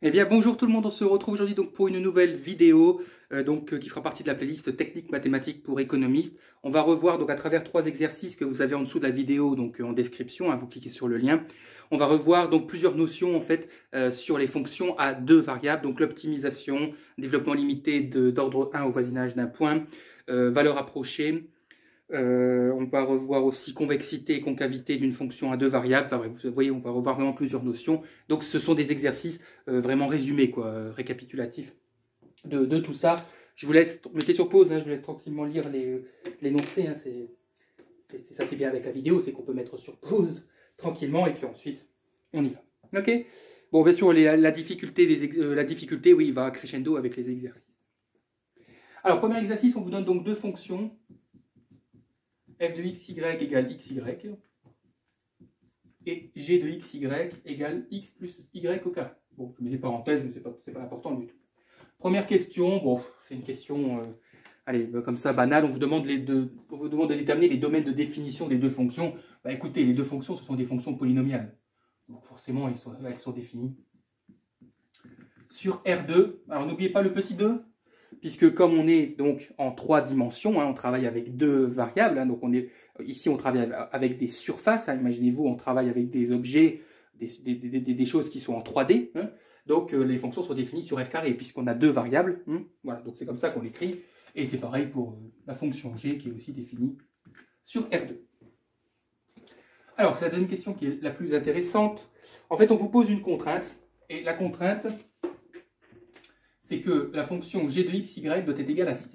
Eh bien bonjour tout le monde, on se retrouve aujourd'hui donc pour une nouvelle vidéo qui fera partie de la playlist technique mathématiques pour économistes. On va revoir donc à travers 3 exercices que vous avez en dessous de la vidéo, donc en description, hein, vous cliquez sur le lien. On va revoir donc plusieurs notions en fait sur les fonctions à 2 variables, donc l'optimisation, développement limité d'ordre 1 au voisinage d'un point, valeur approchée. On va revoir aussi convexité et concavité d'une fonction à 2 variables. Enfin, vous voyez, on va revoir vraiment plusieurs notions. Donc ce sont des exercices vraiment résumés, quoi, récapitulatifs de tout ça. Je vous laisse, mettez sur pause, hein, je vous laisse tranquillement lire l'énoncé. Hein, c'est ça qui est bien avec la vidéo, c'est qu'on peut mettre sur pause tranquillement et puis ensuite on y va. Ok. Bon, bien sûr, la difficulté, oui, va crescendo avec les exercices. Alors, premier exercice, on vous donne donc 2 fonctions. F de xy égale xy et g de xy égale x plus y au carré. Bon, je mets des parenthèses, mais c'est pas important du tout. Première question, bon, c'est une question, allez, comme ça, banale. On vous demande de déterminer les domaines de définition des 2 fonctions. Bah, écoutez, les 2 fonctions, ce sont des fonctions polynomiales. Donc forcément, elles sont définies. Sur R2, alors n'oubliez pas le petit 2. Puisque comme on est donc en 3 dimensions, hein, on travaille avec 2 variables, hein, donc ici on travaille avec des surfaces, hein, imaginez-vous on travaille avec des objets, des choses qui sont en 3D, hein, donc les fonctions sont définies sur R carré, puisqu'on a 2 variables, hein, voilà, donc c'est comme ça qu'on l'écrit, et c'est pareil pour la fonction g qui est aussi définie sur R2. Alors c'est la deuxième question qui est la plus intéressante. En fait on vous pose une contrainte, et la contrainte c'est que la fonction g de xy doit être égale à 6.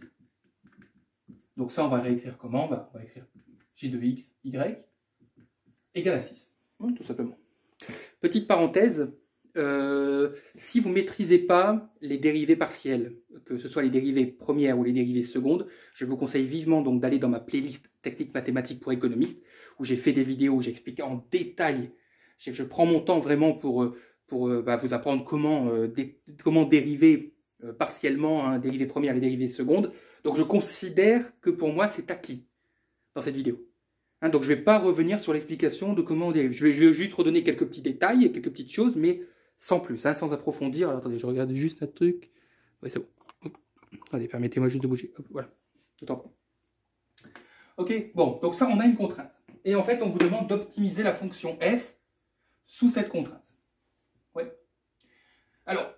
Donc ça, on va réécrire comment? On va écrire g de xy égale à 6, tout simplement. Petite parenthèse, si vous ne maîtrisez pas les dérivées partielles, que ce soit les dérivées premières ou les dérivées secondes, je vous conseille vivement donc d'aller dans ma playlist technique mathématiques pour économistes, où j'ai fait des vidéos où j'explique en détail, je prends mon temps vraiment pour vous apprendre comment dériver partiellement un dérivé première et dérivé seconde. Donc je considère que pour moi c'est acquis dans cette vidéo. Hein, donc je ne vais pas revenir sur l'explication de comment on dérive. Je vais juste redonner quelques petits détails et quelques petites choses, mais sans plus, hein, sans approfondir. Alors attendez, je regarde juste un truc. Oui, c'est bon. Hop. Attendez, permettez-moi juste de bouger. Hop, voilà, je t'en prends. Ok, bon, donc ça on a une contrainte. Et en fait on vous demande d'optimiser la fonction f sous cette contrainte. Ouais. Alors,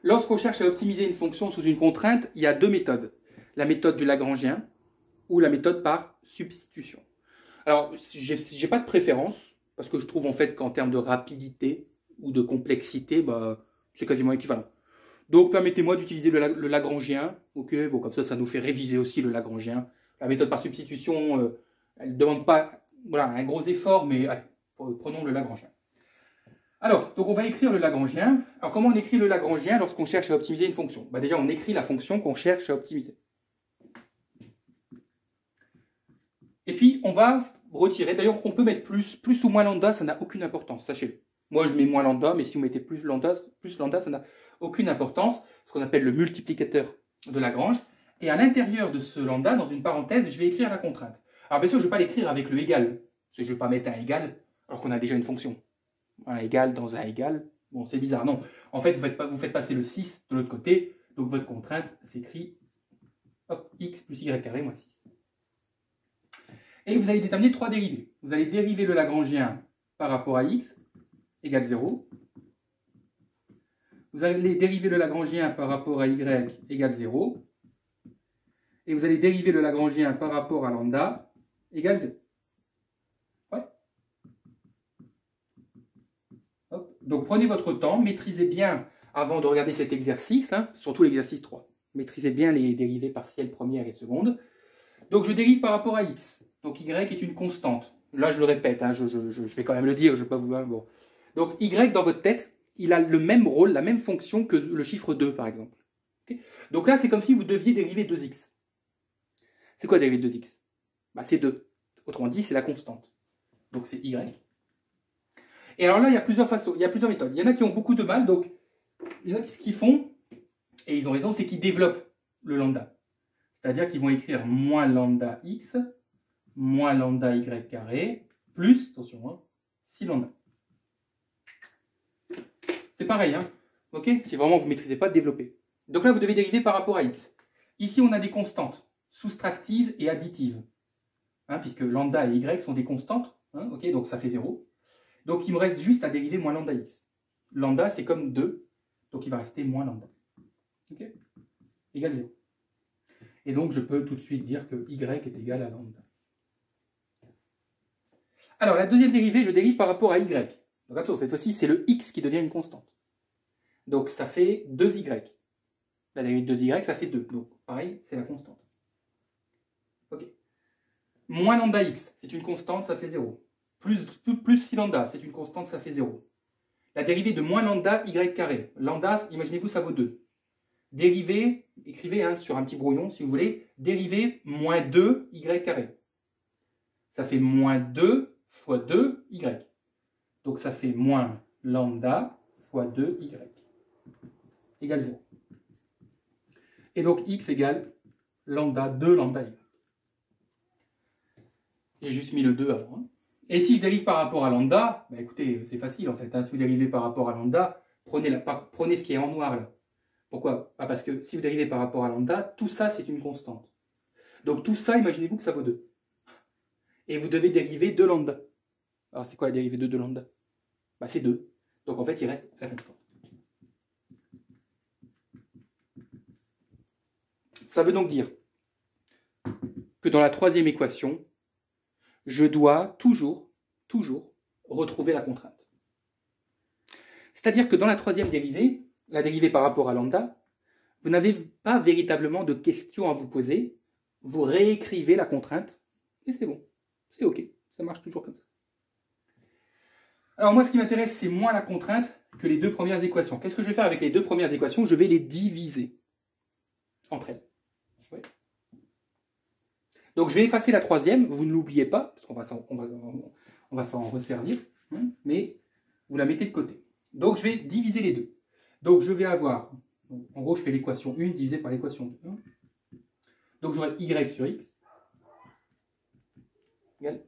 lorsqu'on cherche à optimiser une fonction sous une contrainte, il y a 2 méthodes. La méthode du Lagrangien ou la méthode par substitution. Alors, j'ai pas de préférence, parce que je trouve en fait qu'en termes de rapidité ou de complexité, c'est quasiment équivalent. Donc, permettez-moi d'utiliser le Lagrangien. Ok, bon, comme ça nous fait réviser aussi le Lagrangien. La méthode par substitution, elle ne demande pas un gros effort, mais allez, prenons le Lagrangien. Alors, donc on va écrire le Lagrangien. Alors, comment on écrit le Lagrangien lorsqu'on cherche à optimiser une fonction? Déjà, on écrit la fonction qu'on cherche à optimiser. Et puis, on va retirer. D'ailleurs, on peut mettre plus ou moins lambda, ça n'a aucune importance, sachez-le. Moi, je mets moins lambda, mais si vous mettez plus lambda, ça n'a aucune importance. Ce qu'on appelle le multiplicateur de Lagrange. Et à l'intérieur de ce lambda, dans une parenthèse, je vais écrire la contrainte. Alors, bien sûr, je ne vais pas l'écrire avec le égal. Parce que je ne vais pas mettre un égal, alors qu'on a déjà une fonction. Un égal dans un égal, bon c'est bizarre, non. En fait, vous faites passer le 6 de l'autre côté, donc votre contrainte s'écrit x plus y carré moins 6. Et vous allez déterminer 3 dérivés. Vous allez dériver le Lagrangien par rapport à x égale 0. Vous allez dériver le Lagrangien par rapport à y égale 0. Et vous allez dériver le Lagrangien par rapport à lambda égale 0. Donc prenez votre temps, maîtrisez bien, avant de regarder cet exercice, hein, surtout l'exercice 3, maîtrisez bien les dérivées partielles première et seconde. Donc je dérive par rapport à x, donc y est une constante. Là je le répète, hein, je vais quand même le dire, je ne vais pas vous... Bon. Donc y dans votre tête, il a le même rôle, la même fonction que le chiffre 2 par exemple. Okay, donc là c'est comme si vous deviez dériver 2x. C'est quoi dériver 2x? C'est 2. Autrement dit c'est la constante. Donc c'est y. Et alors là, il y a plusieurs façons, il y a plusieurs méthodes. Il y en a qui ont beaucoup de mal, donc il y en a qui, ce qu'ils font, et ils ont raison, c'est qu'ils développent le lambda. C'est-à-dire qu'ils vont écrire moins lambda x, moins lambda y carré, plus, attention, 6 lambda. C'est pareil, hein. Ok? Si vraiment vous ne maîtrisez pas, développer. Donc là, vous devez dériver par rapport à x. Ici, on a des constantes soustractives et additives. Hein, puisque lambda et y sont des constantes. Hein, ok, donc ça fait 0. Donc il me reste juste à dériver moins lambda x. Lambda, c'est comme 2. Donc il va rester moins lambda. Ok? Égal 0. Et donc je peux tout de suite dire que y est égal à lambda. Alors la deuxième dérivée, je dérive par rapport à y. Donc attention, cette fois-ci, c'est le x qui devient une constante. Donc ça fait 2y. La dérivée de 2y, ça fait 2. Donc pareil, c'est la constante. Ok. Moins lambda x, c'est une constante, ça fait 0. Plus 6 lambda, c'est une constante, ça fait 0. La dérivée de moins lambda y carré. Lambda, imaginez-vous, ça vaut 2. Dérivée, écrivez hein, sur un petit brouillon si vous voulez, dérivée moins 2 y carré. Ça fait moins 2 fois 2 y. Donc ça fait moins lambda fois 2 y égale 0. Et donc x égale lambda 2 lambda y. J'ai juste mis le 2 avant. Hein. Et si je dérive par rapport à lambda, bah écoutez, c'est facile en fait. Hein. Si vous dérivez par rapport à lambda, prenez ce qui est en noir là. Pourquoi? Parce que si vous dérivez par rapport à lambda, tout ça c'est une constante. Donc tout ça, imaginez-vous que ça vaut 2. Et vous devez dériver de lambda. Alors c'est quoi la dérivée de 2 lambda? Bah, c'est 2. Donc en fait il reste la constante. Ça veut donc dire que dans la troisième équation, je dois toujours retrouver la contrainte. C'est-à-dire que dans la troisième dérivée, la dérivée par rapport à lambda, vous n'avez pas véritablement de questions à vous poser, vous réécrivez la contrainte, et c'est bon, c'est ok, ça marche toujours comme ça. Alors moi, ce qui m'intéresse, c'est moins la contrainte que les deux premières équations. Qu'est-ce que je vais faire avec les deux premières équations? Je vais les diviser entre elles. Ouais. Donc je vais effacer la troisième, vous ne l'oubliez pas, parce qu'on va s'en resservir, hein, mais vous la mettez de côté. Donc je vais diviser les deux. Donc je vais avoir, en gros je fais l'équation 1 divisée par l'équation 2. Hein. Donc j'aurai y sur x égale.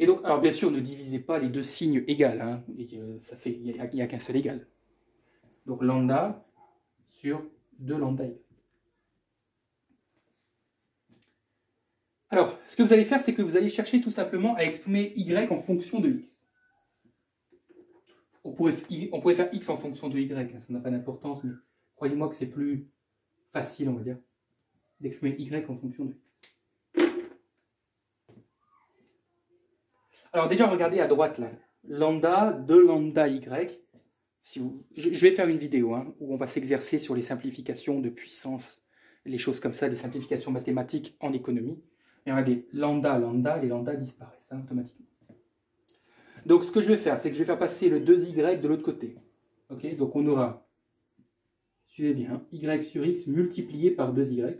Et donc, alors bien sûr, ne divisez pas les deux signes égales, hein, ça fait, il n'y a qu'un seul égal. Donc lambda sur 2 lambda y. Alors, ce que vous allez faire, c'est que vous allez chercher tout simplement à exprimer y en fonction de x. On pourrait faire x en fonction de y, hein, ça n'a pas d'importance, mais croyez-moi que c'est plus facile, on va dire, d'exprimer y en fonction de x. Alors déjà, regardez à droite, là, lambda, 2 lambda y. Je vais faire une vidéo hein, où on va s'exercer sur les simplifications de puissance, les choses comme ça, les simplifications mathématiques en économie. Et regardez, lambda, les lambda disparaissent hein, automatiquement. Donc ce que je vais faire, c'est que je vais faire passer le 2y de l'autre côté. Okay, donc on aura, suivez bien, y sur x multiplié par 2y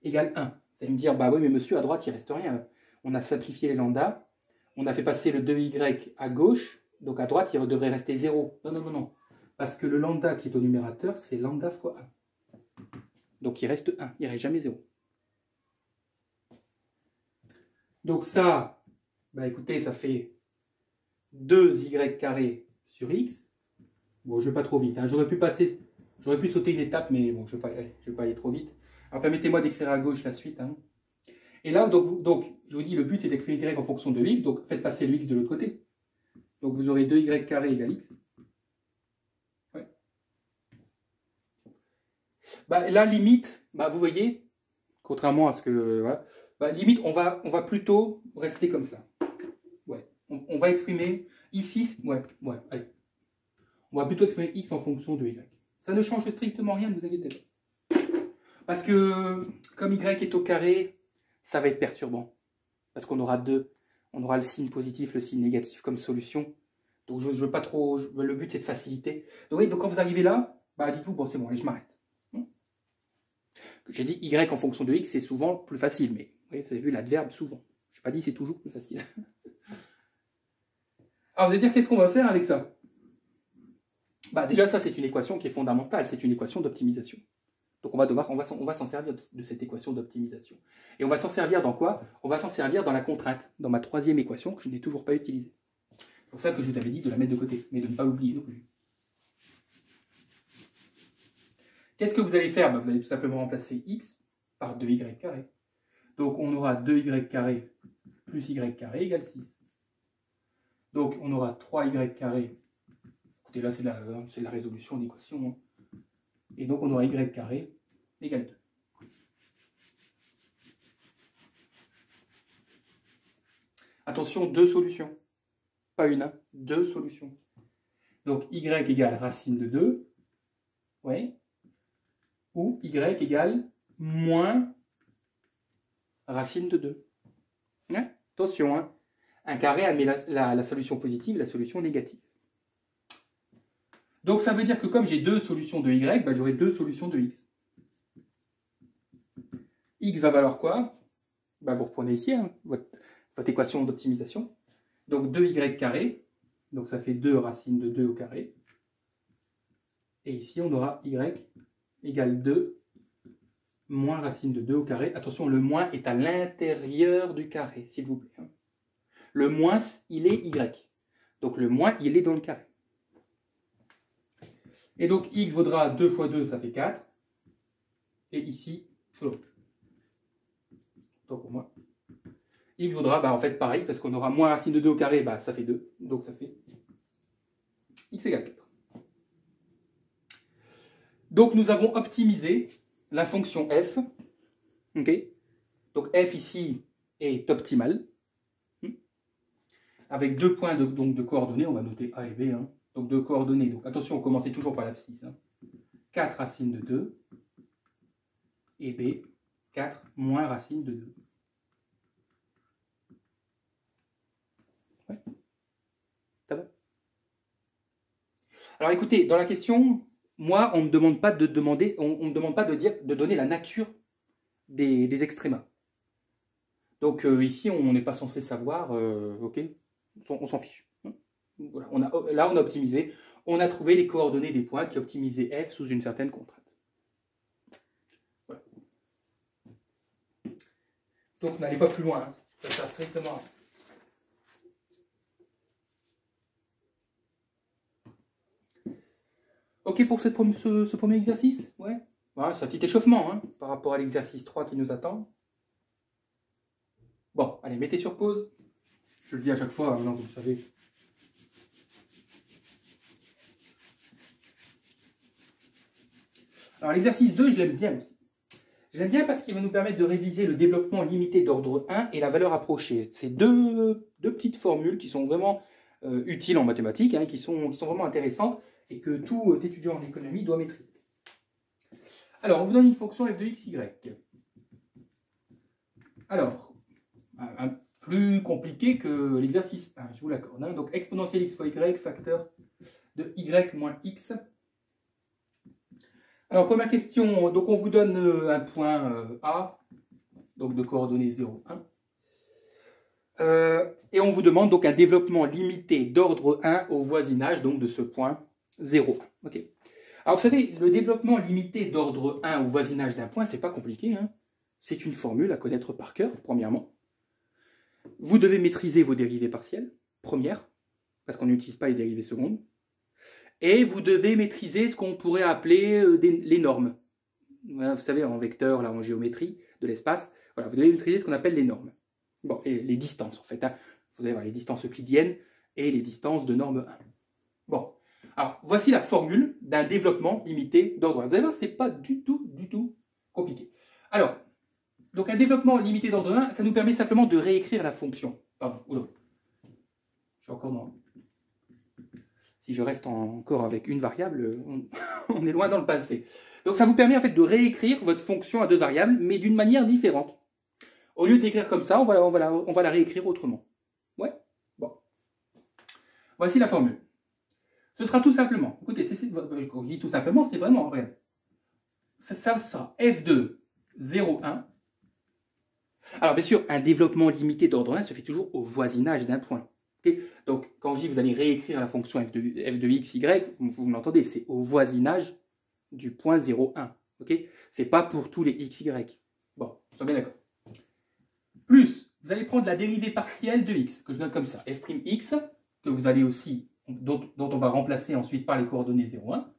égale 1. Vous allez me dire, bah oui mais monsieur, à droite il ne reste rien. On a simplifié les lambda, on a fait passer le 2y à gauche, donc à droite il devrait rester 0. Non, non, non, non. Parce que le lambda qui est au numérateur, c'est lambda fois 1. Donc il reste 1, il ne reste jamais 0. Donc ça, bah écoutez, ça fait 2y carré sur x. Bon, je ne vais pas trop vite. Hein. J'aurais pu sauter une étape, mais bon, je ne vais pas aller trop vite. Alors permettez-moi d'écrire à gauche la suite. Hein. Et là, donc, je vous dis, le but c'est d'exprimer y en fonction de x, donc faites passer le x de l'autre côté. Donc vous aurez 2y carré égale x. Ouais. Bah, là, limite, bah, vous voyez, contrairement à ce que... Voilà, bah, limite, on va plutôt rester comme ça. Ouais. On va exprimer ici... Ouais, allez. On va plutôt exprimer x en fonction de y. Ça ne change strictement rien, ne vous inquiétez pas. Parce que, comme y est au carré, ça va être perturbant. Parce qu'on aura on aura le signe positif, le signe négatif comme solution. Donc je veux pas trop... le but c'est de faciliter. Donc, donc quand vous arrivez là, bah, dites-vous, bon c'est bon, allez, je m'arrête. J'ai dit y en fonction de x, c'est souvent plus facile, mais vous avez vu l'adverbe souvent. Je n'ai pas dit c'est toujours plus facile. Alors vous allez dire, qu'est-ce qu'on va faire avec ça? Bah, déjà ça c'est une équation qui est fondamentale, c'est une équation d'optimisation. Donc on va s'en servir de cette équation d'optimisation. Et on va s'en servir dans quoi? On va s'en servir dans la contrainte, dans ma troisième équation que je n'ai toujours pas utilisée. C'est pour ça que je vous avais dit de la mettre de côté, mais de ne pas l'oublier non plus. Qu'est-ce que vous allez faire? Vous allez tout simplement remplacer x par 2y carré. Donc on aura 2y carré plus y carré égale 6. Donc on aura 3y carré. Écoutez, là c'est de la résolution d'équation. Hein. Et donc on aura y carré égale 2. Attention, deux solutions. Pas une, hein, deux solutions. Donc y égale racine de 2. Oui. Ou y égale moins racine de 2. Hein? Attention, hein. Un carré admet la solution positive et la solution négative. Donc ça veut dire que comme j'ai deux solutions de y, j'aurai deux solutions de x. X va valoir quoi? Vous reprenez ici hein, votre équation d'optimisation. Donc 2y carré, donc ça fait 2 racine de 2 au carré. Et ici on aura y égale 2 moins racine de 2 au carré. Attention, le moins est à l'intérieur du carré, s'il vous plaît. Le moins, il est y. Donc le moins, il est dans le carré. Et donc x vaudra 2 fois 2, ça fait 4. Et ici, donc pour moi, x vaudra, en fait, pareil, parce qu'on aura moins racine de 2 au carré, ça fait 2. Donc ça fait x égale 4. Donc nous avons optimisé la fonction f. Okay. Donc f ici est optimale. Avec deux points de coordonnées, on va noter A et B. Hein. Donc deux coordonnées. Donc attention, on commençait toujours par l'abscisse. Hein. 4 racine de 2. Et B, 4 moins racine de 2. Ouais. Ça va? Alors écoutez, dans la question, moi, on ne me demande pas de demander, on me demande pas de donner la nature des extrémas. Donc ici, on n'est pas censé savoir, ok, on s'en fiche. Voilà, là, on a optimisé, on a trouvé les coordonnées des points qui optimisaient f sous une certaine contrainte. Voilà. Donc n'allez pas plus loin, hein. Ça sert strictement à rien. Ok pour ce premier exercice? Ouais. Voilà, c'est un petit échauffement hein, par rapport à l'exercice 3 qui nous attend. Bon, allez, mettez sur pause. Je le dis à chaque fois, maintenant vous le savez. Alors l'exercice 2, je l'aime bien aussi. Je l'aime bien parce qu'il va nous permettre de réviser le développement limité d'ordre 1 et la valeur approchée. C'est deux petites formules qui sont vraiment utiles en mathématiques, hein, qui sont vraiment intéressantes et que tout étudiant en économie doit maîtriser. Alors, on vous donne une fonction f de x, y. Alors, plus compliqué que l'exercice 1, je vous l'accorde. Hein. Donc, exponentielle x fois y, facteur de y moins x. Alors, première question, donc on vous donne un point A, donc de coordonnées 0, 1. Et on vous demande donc un développement limité d'ordre 1 au voisinage donc de ce point 0, 1. Okay. Alors, vous savez, le développement limité d'ordre 1 au voisinage d'un point, c'est pas compliqué. Hein. C'est une formule à connaître par cœur, premièrement. Vous devez maîtriser vos dérivées partielles, première, parce qu'on n'utilise pas les dérivées secondes. Et vous devez maîtriser ce qu'on pourrait appeler les normes. Vous savez, en vecteur, là, en géométrie de l'espace, voilà, vous devez maîtriser ce qu'on appelle les normes. Bon, et les distances, en fait. Hein. Vous allez voir les distances euclidiennes et les distances de norme 1. Bon, alors, voici la formule d'un développement limité d'ordre 1. Vous allez voir, ce n'est pas du tout compliqué. Alors, donc un développement limité d'ordre 1, ça nous permet simplement de réécrire la fonction. Pardon, oula. Je suis encore dans... Si je reste encore avec une variable, on est loin dans le passé. Donc ça vous permet en fait de réécrire votre fonction à deux variables, mais d'une manière différente. Au lieu d'écrire comme ça, on va la réécrire autrement. Ouais. Bon. Voici la formule. Ce sera tout simplement, écoutez, quand je dis tout simplement, c'est vraiment, regardez. Ça sera f de 0, 1. Alors bien sûr, un développement limité d'ordre 1 se fait toujours au voisinage d'un point. Okay. Donc, quand je dis vous allez réécrire la fonction f de x, y, vous l'entendez, c'est au voisinage du point 0, 1. Okay. Ce n'est pas pour tous les x, y. Bon, on soit bien d'accord. Plus, vous allez prendre la dérivée partielle de x, que je note comme ça, f'(x) que vous allez aussi, dont on va remplacer ensuite par les coordonnées 0, 1.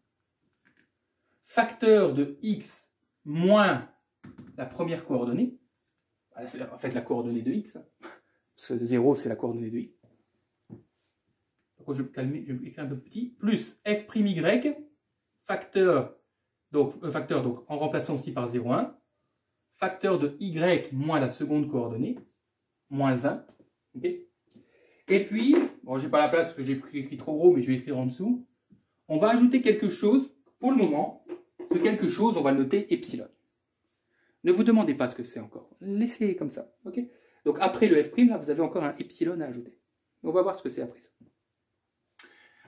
Facteur de x moins la première coordonnée. C'est en fait la coordonnée de x. Parce que 0, c'est la coordonnée de x. Donc, je vais me calmer, je vais écrire un peu petit. Plus f'y, facteur, donc en remplaçant aussi par 0, 1. Facteur de y moins la seconde coordonnée, moins 1. Okay. Et puis, bon, je n'ai pas la place parce que j'ai écrit trop gros, mais je vais écrire en dessous. On va ajouter quelque chose, pour le moment, ce quelque chose, on va le noter epsilon. Ne vous demandez pas ce que c'est encore. Laissez comme ça. Okay. Donc après le f', là, vous avez encore un epsilon à ajouter. On va voir ce que c'est après ça.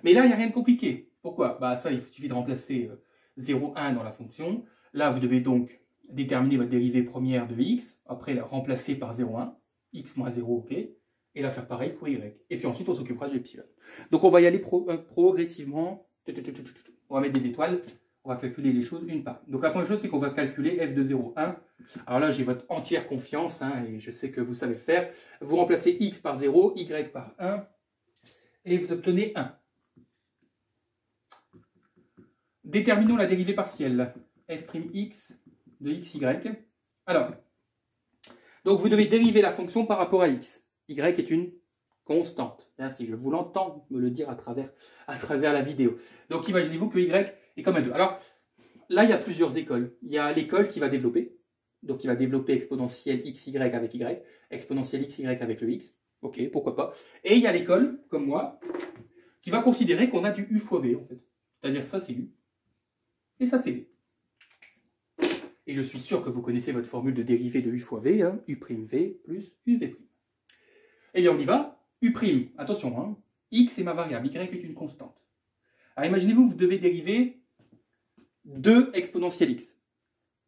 Mais là, il n'y a rien de compliqué. Pourquoi? Bah, ça, il suffit de remplacer 0, 1 dans la fonction. Là, vous devez donc déterminer votre dérivée première de x. Après, la remplacer par 0, 1. X moins 0, ok. Et la faire pareil pour y. Et puis ensuite, on s'occupera de l'epsilon. Donc on va y aller progressivement. On va mettre des étoiles. On va calculer les choses une par une. Donc la première chose, c'est qu'on va calculer f de 0, 1. Alors là, j'ai votre entière confiance, hein, et je sais que vous savez le faire. Vous remplacez x par 0, y par 1, et vous obtenez 1. Déterminons la dérivée partielle. F'x de xy. Alors, donc vous devez dériver la fonction par rapport à x. Y est une constante. Merci, je vous l'entends me le dire à travers la vidéo. Donc imaginez-vous que y est comme un 2. Alors là, il y a plusieurs écoles. Il y a l'école qui va développer. Donc qui va développer exponentielle xy avec y, exponentielle xy avec le x. Ok, pourquoi pas. Et il y a l'école, comme moi, qui va considérer qu'on a du u fois v en fait. C'est-à-dire que ça c'est u. Et ça c'est v. Et je suis sûr que vous connaissez votre formule de dérivée de u fois v, hein, u'v plus uv'. Eh bien on y va. U', attention, hein, x est ma variable, y est une constante. Alors imaginez-vous, vous devez dériver 2 exponentielle x.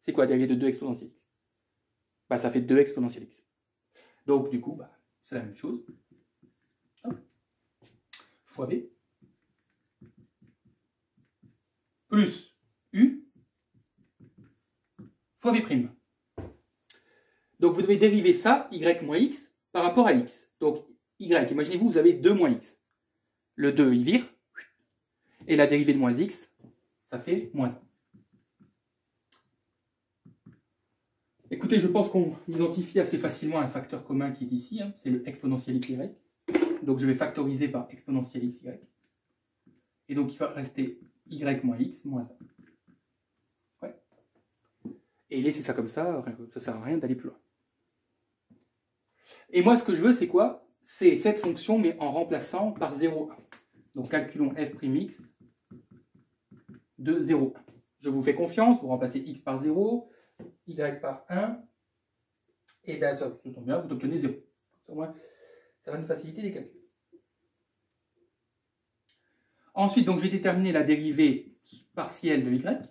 C'est quoi dériver de 2 exponentielle x? Bah, ça fait 2 exponentielle x. Donc du coup, bah, c'est la même chose. Hop. Fois v. Plus u fois v'. Donc vous devez dériver ça, y moins x, par rapport à x. Donc y, imaginez-vous, vous avez 2 moins x. Le 2, il vire. Et la dérivée de moins x, ça fait moins 1. Écoutez, je pense qu'on identifie assez facilement un facteur commun qui est ici. Hein, c'est le exponentielle xy. Donc je vais factoriser par exponentielle xy. Et donc il va rester y moins x moins 1. Ouais. Et laisser ça comme ça ne sert à rien d'aller plus loin. Et moi, ce que je veux, c'est quoi? C'est cette fonction, mais en remplaçant par 0,1. Donc calculons f'x de 0,1. Je vous fais confiance, vous remplacez x par 0, y par 1, et bien ça tombe bien, vous obtenez 0. Ça va nous faciliter les calculs. Ensuite, donc, je vais déterminer la dérivée partielle de y.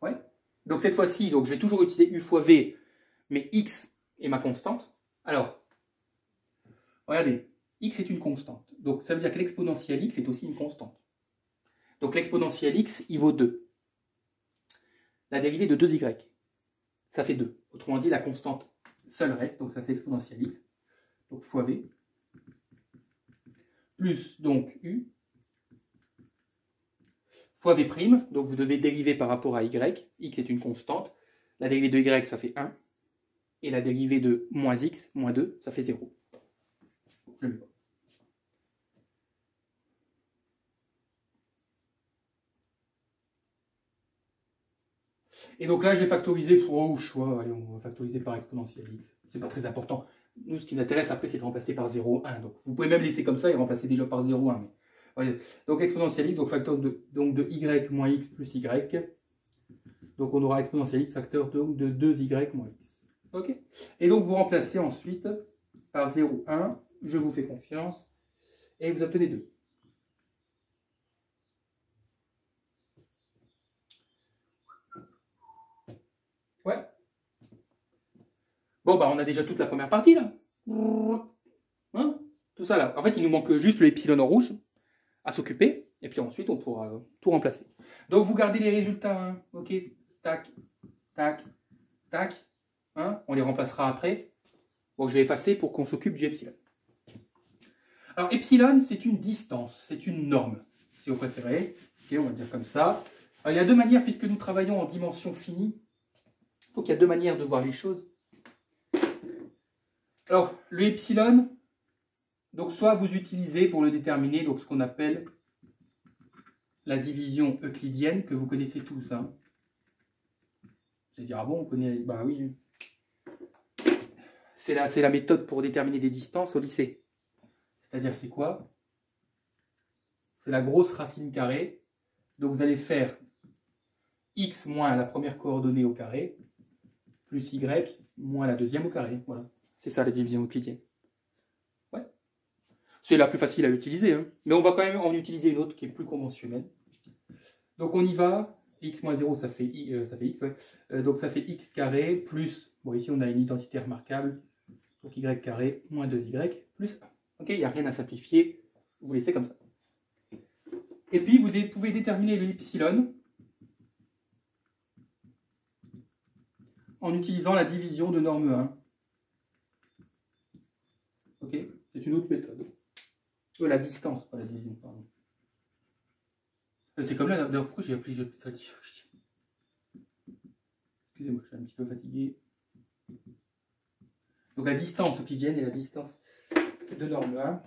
Ouais. Donc cette fois-ci, je vais toujours utiliser u fois v, mais x est ma constante. Alors, regardez, x est une constante. Donc ça veut dire que l'exponentielle x est aussi une constante. Donc l'exponentielle x, il vaut 2. La dérivée de 2y, ça fait 2. Autrement dit, la constante seule reste, donc ça fait exponentielle x, donc fois v, plus donc u, fois v', donc vous devez dériver par rapport à y, x est une constante, la dérivée de y, ça fait 1, et la dérivée de moins x, moins 2, ça fait 0. Je le mets pas. Et donc là, je vais factoriser pour au choix. Allez, on va factoriser par exponentielle x. C'est pas très important. Nous, ce qui nous intéresse après, c'est de remplacer par 0,1. Donc, vous pouvez même laisser comme ça et remplacer déjà par 0,1. Mais... Voilà. Donc, exponentielle x, donc facteur de y moins x plus y. Donc, on aura exponentielle x, facteur de 2y moins x. OK? Et donc, vous remplacez ensuite par 0,1. Je vous fais confiance. Et vous obtenez 2. Ouais. Bon, bah, on a déjà toute la première partie, là. Hein? Tout ça, là. En fait, il nous manque juste le epsilon en rouge à s'occuper. Et puis ensuite, on pourra tout remplacer. Donc, vous gardez les résultats. Hein? OK? Tac, tac, tac. Hein? On les remplacera après. Bon, je vais effacer pour qu'on s'occupe du epsilon. Alors, epsilon, c'est une distance, c'est une norme, si vous préférez. Ok, on va dire comme ça. Alors, il y a deux manières, puisque nous travaillons en dimension finie. Donc, il y a deux manières de voir les choses. Alors, le epsilon, donc soit vous utilisez pour le déterminer donc ce qu'on appelle la division euclidienne, que vous connaissez tous. Hein. Vous allez dire, ah bon, on connaît... Bah oui. C'est la méthode pour déterminer des distances au lycée. C'est-à-dire, c'est quoi? C'est la grosse racine carrée. Donc, vous allez faire x moins la première coordonnée au carré, plus y moins la deuxième au carré. Voilà. C'est ça la division euclidienne. Ouais. C'est la plus facile à utiliser. Hein. Mais on va quand même en utiliser une autre qui est plus conventionnelle. Donc, on y va. X moins 0, ça fait x. Ouais. Donc, ça fait x carré plus... Bon, ici, on a une identité remarquable. Donc, y carré moins 2y plus 1. Ok, il n'y a rien à simplifier. Vous laissez comme ça. Et puis, vous pouvez déterminer le epsilon en utilisant la division de norme 1. Ok, c'est une autre méthode. La distance, pas la division, pardon. C'est comme là, d'ailleurs, pourquoi j'ai appelé ça division? Excusez-moi, je suis un petit peu fatigué. Donc la distance euclidienne et la distance de norme 1.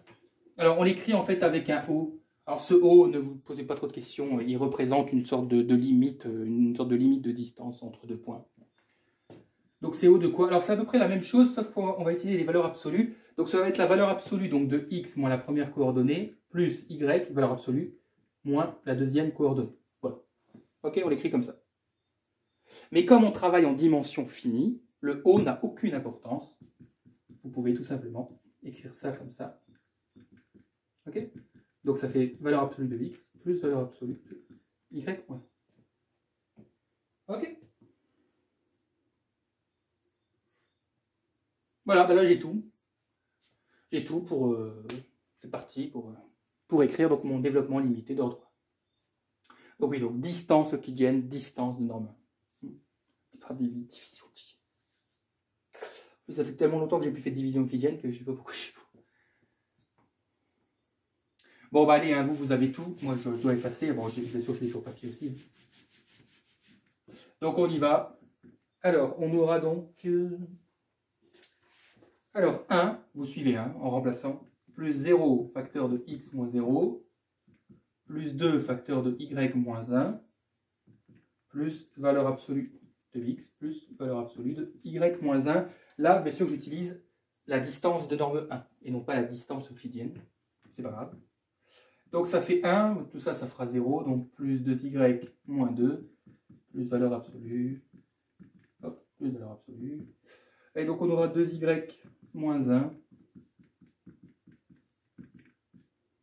Alors on l'écrit en fait avec un O. Alors ce O, ne vous posez pas trop de questions, il représente une sorte de limite, de distance entre deux points. Donc c'est O de quoi? Alors c'est à peu près la même chose, sauf qu'on va utiliser les valeurs absolues. Donc ça va être la valeur absolue donc, de x moins la première coordonnée, plus y, valeur absolue, moins la deuxième coordonnée. Voilà. Ok, on l'écrit comme ça. Mais comme on travaille en dimension finie, le O n'a aucune importance. Vous pouvez tout simplement écrire ça comme ça. Ok? Donc ça fait valeur absolue de x plus valeur absolue de y moins. Ok? Voilà, ben là j'ai tout. J'ai tout pour... c'est parti pour écrire donc, mon développement limité d'ordre. Donc oui, donc distance euclidienne, distance de norme 1. C'est pas division euclidienne. Ça fait tellement longtemps que j'ai plus fait de division euclidienne que je ne sais pas pourquoi je suis pas. Bon, bah allez, hein, vous avez tout. Moi, je dois effacer. Bon, bien sûr, je l'ai sur papier aussi. Donc, on y va. Alors, on aura donc... Alors, 1, vous suivez hein, en remplaçant. Plus 0, facteur de x moins 0. Plus 2, facteur de y moins 1. Plus valeur absolue de x, plus valeur absolue de y moins 1. Là, bien sûr, j'utilise la distance de norme 1, et non pas la distance euclidienne. C'est pas grave. Donc ça fait 1, tout ça, ça fera 0, donc plus 2y moins 2, plus valeur absolue, hop, plus valeur absolue. Et donc on aura 2y moins 1.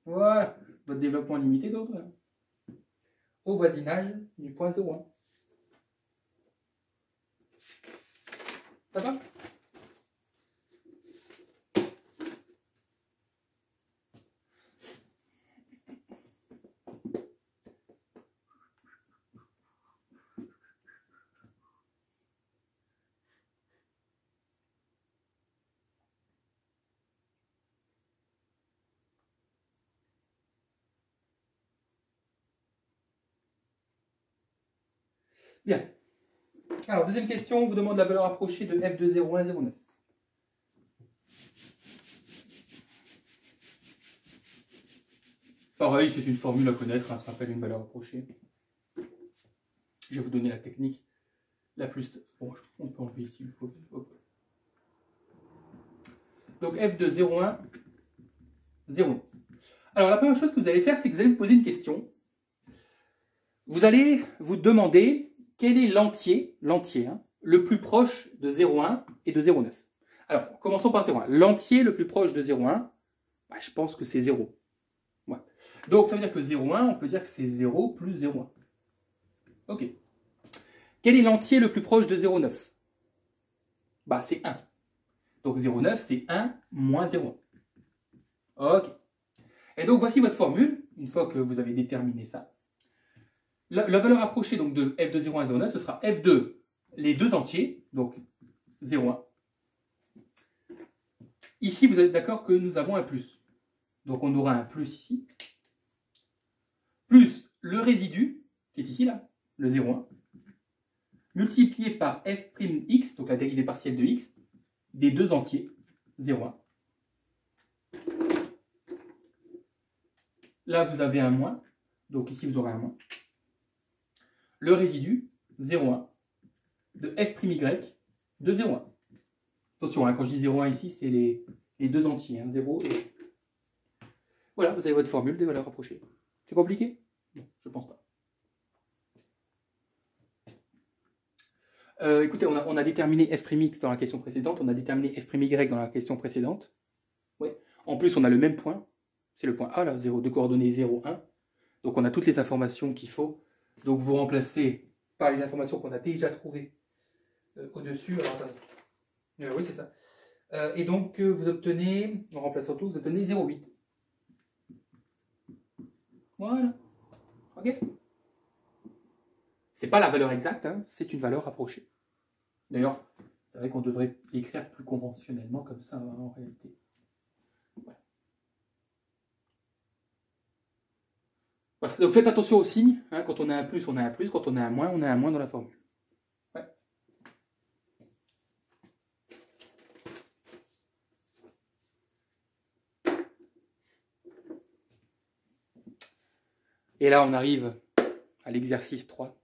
Voilà, votre développement limité d'ordre 1. Au voisinage du point 0,1. Ça va ? Bien. Alors, deuxième question, on vous demande la valeur approchée de f de 0,1 et 0,9. Pareil, c'est une formule à connaître, hein, ça s'appelle une valeur approchée. Je vais vous donner la technique la plus... Bon, on peut enlever ici. Donc f de 0,1, 0,9. Alors, la première chose que vous allez faire, c'est que vous allez vous poser une question. Vous allez vous demander quel est l'entier, hein, le plus proche de 0,1 et de 0,9. Alors, commençons par 0,1. L'entier le plus proche de 0,1, bah, je pense que c'est 0. Ouais. Donc, ça veut dire que 0,1, on peut dire que c'est 0 plus 0,1. Ok. Quel est l'entier le plus proche de 0,9? Bah, c'est 1. Donc, 0,9, c'est 1 moins 0,1. Ok. Et donc, voici votre formule, une fois que vous avez déterminé ça. La valeur approchée donc, de f de 0,1 et 0,9, ce sera f de les deux entiers, donc 0,1. Ici, vous êtes d'accord que nous avons un plus. donc on aura un plus ici, plus le résidu, qui est ici, là, le 0,1, multiplié par f'(x), donc la dérivée partielle de x, des deux entiers, 0,1. Là, vous avez un moins, donc ici, vous aurez un moins. Le résidu, 0,1, de f'y de 0,1. Attention, hein, quand je dis 0,1 ici, c'est les deux entiers, hein, 0 et... Voilà, vous avez votre formule des valeurs rapprochées. C'est compliqué? Non, je pense pas. Écoutez, on a déterminé f'x dans la question précédente, on a déterminé f'y dans la question précédente. Ouais. En plus, on a le même point, c'est le point A, là, 0, de coordonnées 0, 1. Donc on a toutes les informations qu'il faut. Donc vous remplacez par les informations qu'on a déjà trouvées au-dessus. Alors attendez. Oui, c'est ça. Et donc vous obtenez, en remplaçant tout, vous obtenez 0,8. Voilà. Ok. C'est pas la valeur exacte, hein, c'est une valeur rapprochée. D'ailleurs, c'est vrai qu'on devrait l'écrire plus conventionnellement comme ça, hein, en réalité. Voilà. Voilà. Donc faites attention aux signes. Hein, quand on a un plus, on a un plus. Quand on a un moins dans la formule. Ouais. Et là, on arrive à l'exercice 3.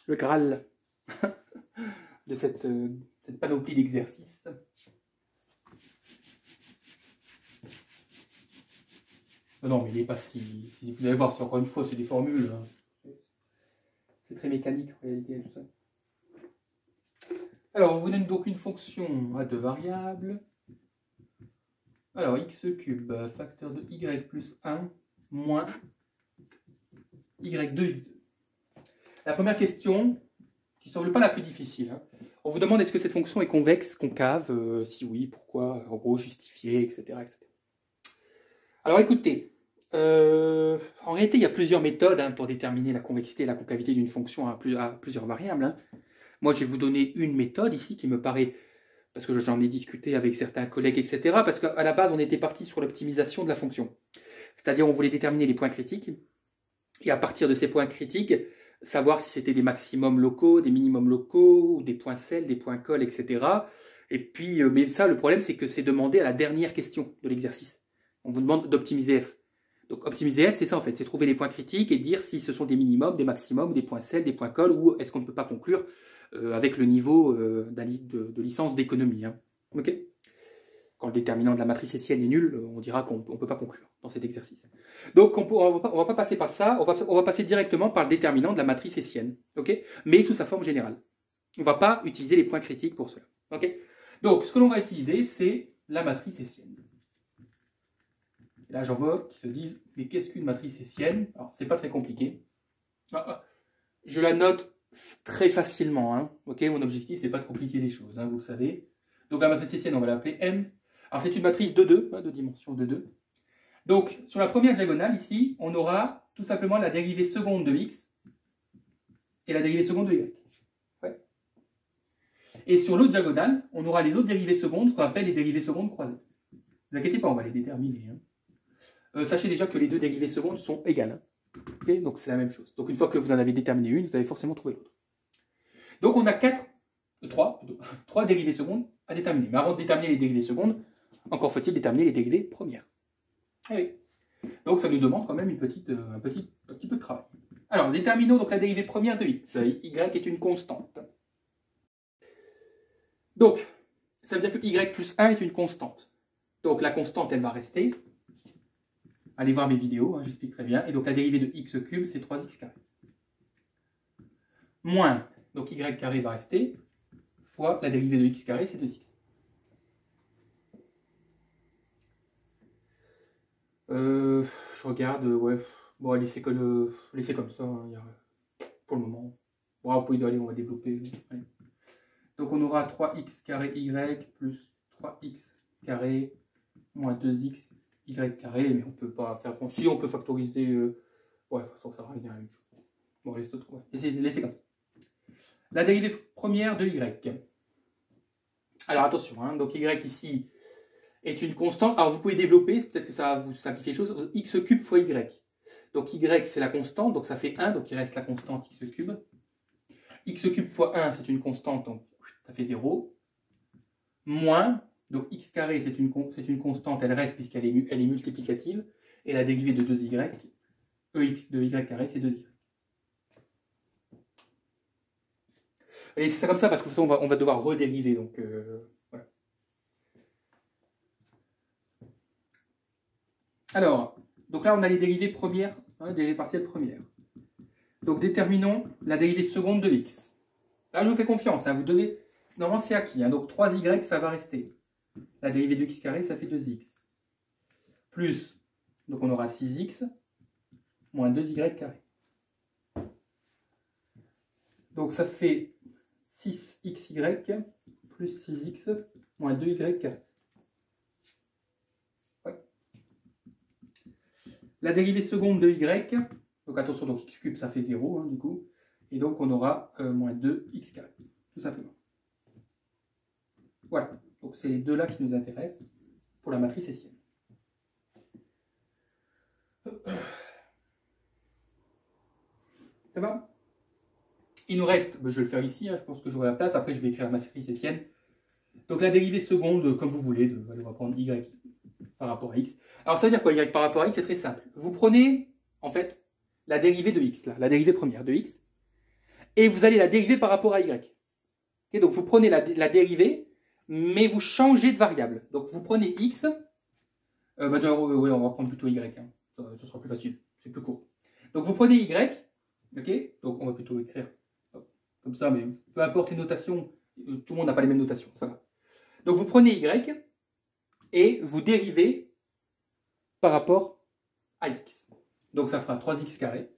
Le Graal de cette panoplie d'exercices. Non, mais il n'est pas si... Vous allez voir, c'est encore une fois, c'est des formules. Hein. C'est très mécanique en réalité, tout ça. Alors, on vous donne donc une fonction à deux variables. Alors, x3, facteur de y plus 1, moins y2x2. La première question, qui ne semble pas la plus difficile, hein. On vous demande est-ce que cette fonction est convexe, concave, si oui, pourquoi, en gros, justifié, etc. etc. Alors écoutez, en réalité, il y a plusieurs méthodes hein, pour déterminer la convexité et la concavité d'une fonction à plusieurs variables. Hein. Moi, je vais vous donner une méthode ici qui me paraît, parce que j'en ai discuté avec certains collègues, etc., parce qu'à la base, on était parti sur l'optimisation de la fonction. C'est-à-dire, on voulait déterminer les points critiques, et à partir de ces points critiques, savoir si c'était des maximums locaux, des minimums locaux, des points sel, des points cols, etc. Et puis, mais ça, le problème, c'est que c'est demandé à la dernière question de l'exercice. On vous demande d'optimiser f. Donc, optimiser f, c'est ça en fait, c'est trouver les points critiques et dire si ce sont des minimums, des maximums, des points sel, des points cols, ou est-ce qu'on ne peut pas conclure avec le niveau de licence d'économie. Hein. Ok ? Quand le déterminant de la matrice hessienne est nul, on dira qu'on ne peut pas conclure dans cet exercice. Donc, on ne va pas passer par ça, on va passer directement par le déterminant de la matrice hessienne, okay, mais sous sa forme générale. On ne va pas utiliser les points critiques pour cela. Okay. Donc, ce que l'on va utiliser, c'est la matrice hessienne. Et là, j'en vois qui se disent, mais qu'est-ce qu'une matrice hessienne? Alors, c'est pas très compliqué. Je la note très facilement. Hein. Okay, mon objectif, c'est pas de compliquer les choses, hein, vous le savez. Donc, la matrice hessienne, on va l'appeler M. Alors, c'est une matrice de 2, hein, de dimension de 2. Donc, sur la première diagonale, ici, on aura tout simplement la dérivée seconde de x et la dérivée seconde de y. Ouais. Et sur l'autre diagonale, on aura les autres dérivées secondes, ce qu'on appelle les dérivées secondes croisées. Ne vous inquiétez pas, on va les déterminer. Hein. Sachez déjà que les deux dérivées secondes sont égales. Hein. Okay, donc, c'est la même chose. Donc, une fois que vous en avez déterminé une, vous allez forcément trouver l'autre. Donc, on a trois dérivées secondes à déterminer. Mais avant de déterminer les dérivées secondes, encore faut-il déterminer les dérivées premières. Ah oui. Donc ça nous demande quand même un petit peu de travail. Alors, déterminons donc la dérivée première de x. Y est une constante. Donc, ça veut dire que y plus 1 est une constante. Donc la constante, elle va rester. Allez voir mes vidéos, hein, j'explique très bien. Et donc la dérivée de x cube, c'est 3x carré. Moins, donc y carré va rester, fois la dérivée de x carré, c'est 2x. Je regarde, ouais. Bon, laissez comme ça, hein, pour le moment. Bon, vous pouvez aller, on va développer. Allez. Donc on aura 3x carré y plus 3x carré moins 2x y carré, mais on peut pas faire. Bon, si on peut factoriser. Ouais, de toute façon, ça va revenir à la même chose. Bon, laissez comme ça. La dérivée première de y. Alors attention, hein, donc y ici est une constante. Alors vous pouvez développer, peut-être que ça va vous simplifier les choses, x cube fois y. Donc y c'est la constante, donc ça fait 1, donc il reste la constante x cube. X cube fois 1 c'est une constante, donc ça fait 0. Moins, donc x carré c'est une constante, elle reste puisqu'elle est multiplicative. Et la dérivée de 2y, ex de y carré c'est 2y. Et c'est comme ça parce que de toute façon on va devoir redériver, donc voilà. Alors, donc là on a les dérivées premières, hein, dérivées partielles premières. Donc déterminons la dérivée seconde de x. Là je vous fais confiance, hein, vous devez, normalement c'est acquis, hein, donc 3y ça va rester. La dérivée de x carré ça fait 2x. Plus, donc on aura 6x moins 2y carré. Donc ça fait 6xy plus 6x moins 2y carré. Ouais. La dérivée seconde de y, donc attention, donc x cube ça fait 0 hein, du coup, et donc on aura moins 2x carré, tout simplement. Voilà, donc c'est les deux là qui nous intéressent pour la matrice hessienne. Ça va? Il nous reste, je vais le faire ici, hein, je pense que j'aurai la place, après je vais écrire la matrice hessienne. Donc la dérivée seconde, comme vous voulez, on va prendre y par rapport à x. Alors ça veut dire quoi, y par rapport à x? C'est très simple. Vous prenez, en fait, la dérivée de x, là, la dérivée première de x, et vous allez la dériver par rapport à y. Okay, donc vous prenez la dérivée, mais vous changez de variable. Donc vous prenez x, oui, on va prendre plutôt y, hein. Ce sera plus facile, c'est plus court. Donc vous prenez y, ok, donc on va plutôt écrire comme ça, mais peu importe les notations, tout le monde n'a pas les mêmes notations, c'est pas grave. Donc vous prenez y et vous dérivez par rapport à x. Donc ça fera 3x carré.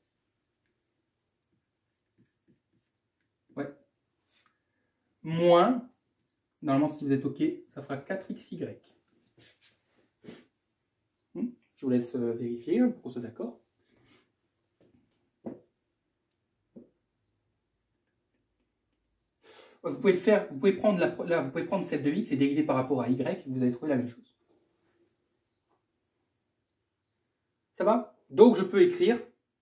Ouais. Moins, normalement si vous êtes ok, ça fera 4xy. Je vous laisse vérifier pour qu'on soit d'accord. Vous pouvez le faire, vous pouvez prendre vous pouvez prendre celle de x et dériver par rapport à y, et vous allez trouver la même chose. Ça va? Donc je peux écrire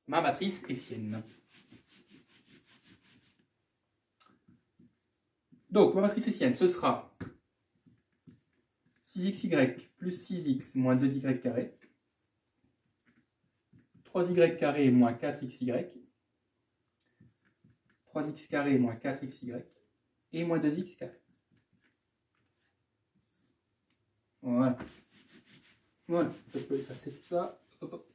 ma matrice hessienne. Donc ma matrice hessienne, ce sera 6xy plus 6x moins 2y carré, 3y carré moins 4xy, 3x carré moins 4xy, et moins 2x carré. Voilà. Voilà. Je peux effacer tout ça. Hop, hop.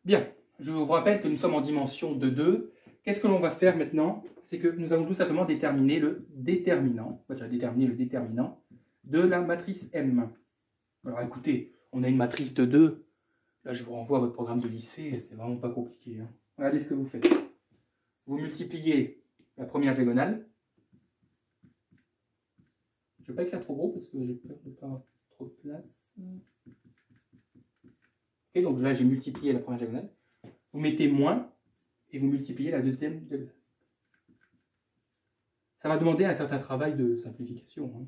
Bien. Je vous rappelle que nous sommes en dimension de 2. Qu'est-ce que l'on va faire maintenant? C'est que nous allons tout simplement déterminer le déterminant. On va déjà déterminer le déterminant de la matrice M. Alors écoutez, on a une matrice de 2. Là, je vous renvoie à votre programme de lycée. C'est vraiment pas compliqué, hein. Regardez ce que vous faites. Vous multipliez la première diagonale. Je ne vais pas écrire trop gros parce que j'ai peur de ne pas avoir trop de place. Ok, donc là j'ai multiplié la première diagonale. Vous mettez moins et vous multipliez la deuxième diagonale. Ça va demander un certain travail de simplification, hein.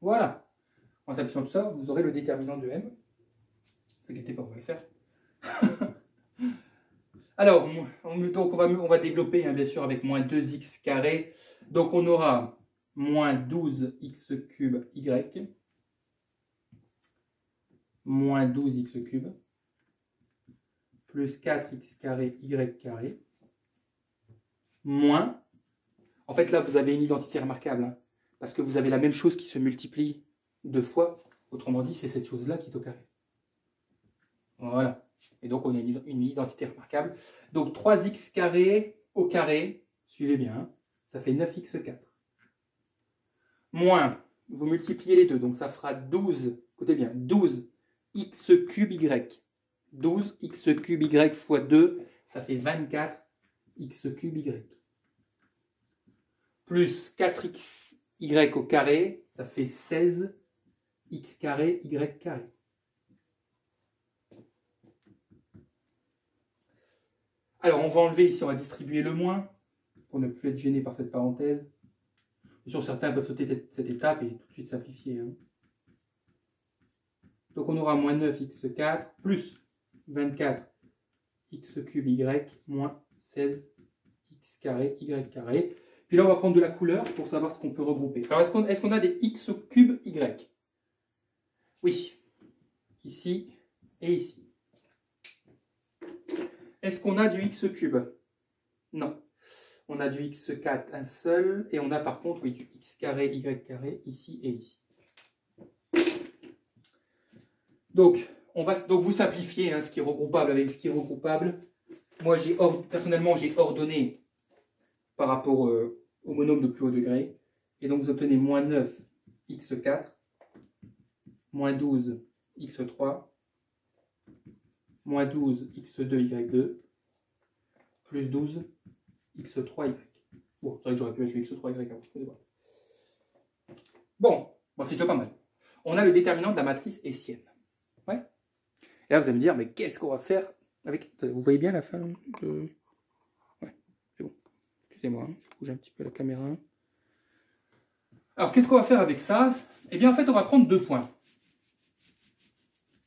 Voilà. En simplifiant tout ça, vous aurez le déterminant de M. Ne vous inquiétez pas, on va le faire. Alors, donc on va développer, hein, bien sûr, avec moins 2x carré. Donc on aura moins 12x cube y, moins 12x cube, plus 4x carré y carré, moins, en fait là vous avez une identité remarquable, hein, parce que vous avez la même chose qui se multiplie deux fois, autrement dit c'est cette chose-là qui est au carré. Voilà. Et donc, on a une identité remarquable. Donc, 3x carré au carré, suivez bien, hein, ça fait 9x4. Moins, vous multipliez les deux, donc ça fera 12, écoutez bien, 12x cube y. 12x cube y fois 2, ça fait 24x cube y. Plus 4xy au carré, ça fait 16x carré y carré. Alors, on va enlever ici, on va distribuer le moins. pour ne plus être gêné par cette parenthèse. Bien sûr, certains peuvent sauter cette étape et tout de suite simplifier. Hein. Donc on aura moins 9x4 plus 24 x cube y moins 16 x carré y carré. Puis là, on va prendre de la couleur pour savoir ce qu'on peut regrouper. Alors, est-ce qu'on a des x cube y? Oui. Ici et ici. Est-ce qu'on a du x cube? Non. On a du x4 un seul, et on a par contre oui, du x carré, y carré, ici et ici. Donc vous simplifiez hein, ce qui est regroupable avec ce qui est regroupable. Moi, personnellement, j'ai ordonné par rapport au monôme de plus haut degré. Et donc, vous obtenez moins 9 x4, moins 12 x3, moins 12 x2 y2, plus 12 x3 y. Bon, c'est vrai que j'aurais pu mettre le x3 y avant. Bon, c'est déjà pas mal. On a le déterminant de la matrice hessienne. Ouais. Et là, vous allez me dire, mais qu'est-ce qu'on va faire avec... Vous voyez bien la fin de... Ouais, c'est bon. Excusez-moi, hein, je bouge un petit peu la caméra. Alors, qu'est-ce qu'on va faire avec ça? Eh bien, en fait, on va prendre 2 points.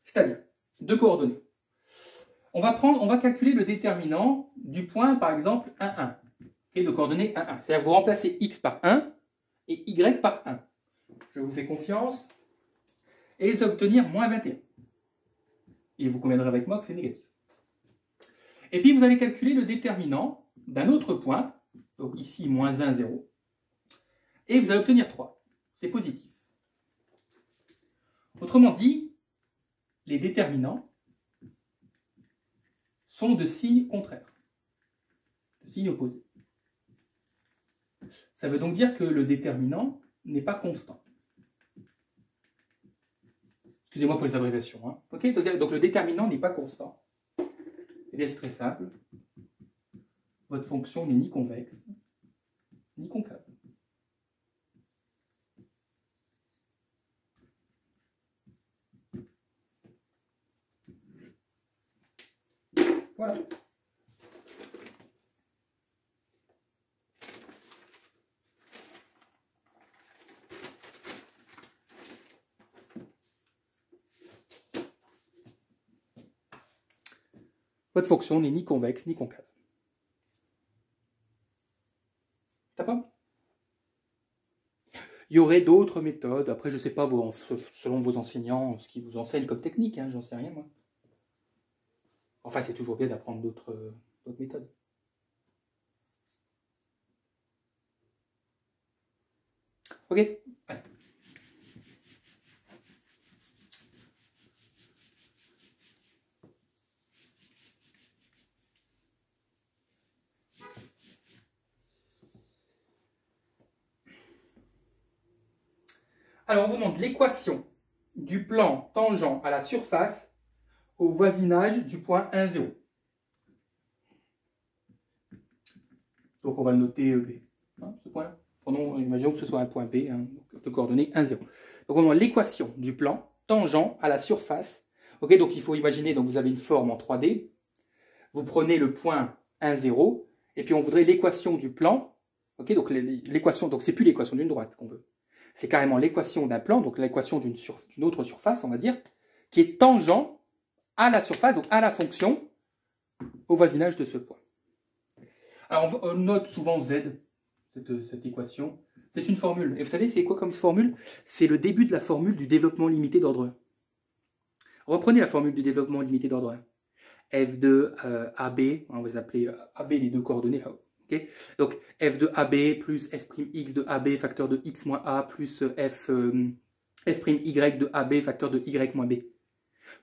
C'est-à-dire 2 coordonnées. On va calculer le déterminant du point, par exemple, 1, 1. Okay, de coordonnées 1, 1. C'est-à-dire vous remplacez x par 1 et y par 1. Je vous fais confiance. Et vous allez obtenir moins 21. Et vous conviendrez avec moi que c'est négatif. Et puis vous allez calculer le déterminant d'un autre point. Donc ici, moins 1, 0. Et vous allez obtenir 3. C'est positif. Autrement dit, les déterminants sont de signes contraires, de signes opposés. Ça veut donc dire que le déterminant n'est pas constant. Excusez-moi pour les abréviations. Hein. Okay, donc le déterminant n'est pas constant. Eh bien, c'est très simple. Votre fonction n'est ni convexe, ni concave. Voilà. Votre fonction n'est ni convexe ni concave. T'as pas? Il y aurait d'autres méthodes. Après, je ne sais pas, selon vos enseignants, ce qu'ils vous enseignent comme technique, hein, j'en sais rien, moi. Enfin, c'est toujours bien d'apprendre d'autres méthodes. Ok, allez. Alors, on vous demande l'équation du plan tangent à la surface au voisinage du point 1, 0. Donc, on va le noter B, hein, ce point-là. Imaginons que ce soit un point B, hein, de coordonnées 1, 0. Donc, on demande l'équation du plan tangent à la surface. Ok, donc il faut imaginer, donc vous avez une forme en 3D. Vous prenez le point 1, 0, et puis on voudrait l'équation du plan. Ok, donc l'équation, donc c'est plus l'équation d'une droite qu'on veut. C'est carrément l'équation d'un plan, donc l'équation d'une autre surface, on va dire, qui est tangent à la surface, donc à la fonction, au voisinage de ce point. Alors on note souvent Z, cette équation. C'est une formule. Et vous savez, c'est quoi comme formule? C'est le début de la formule du développement limité d'ordre 1. Reprenez la formule du développement limité d'ordre 1. F de AB, on va les appeler AB, les deux coordonnées là-haut. Okay, donc f de AB plus f'x de AB facteur de x moins a plus f'y de AB facteur de y moins b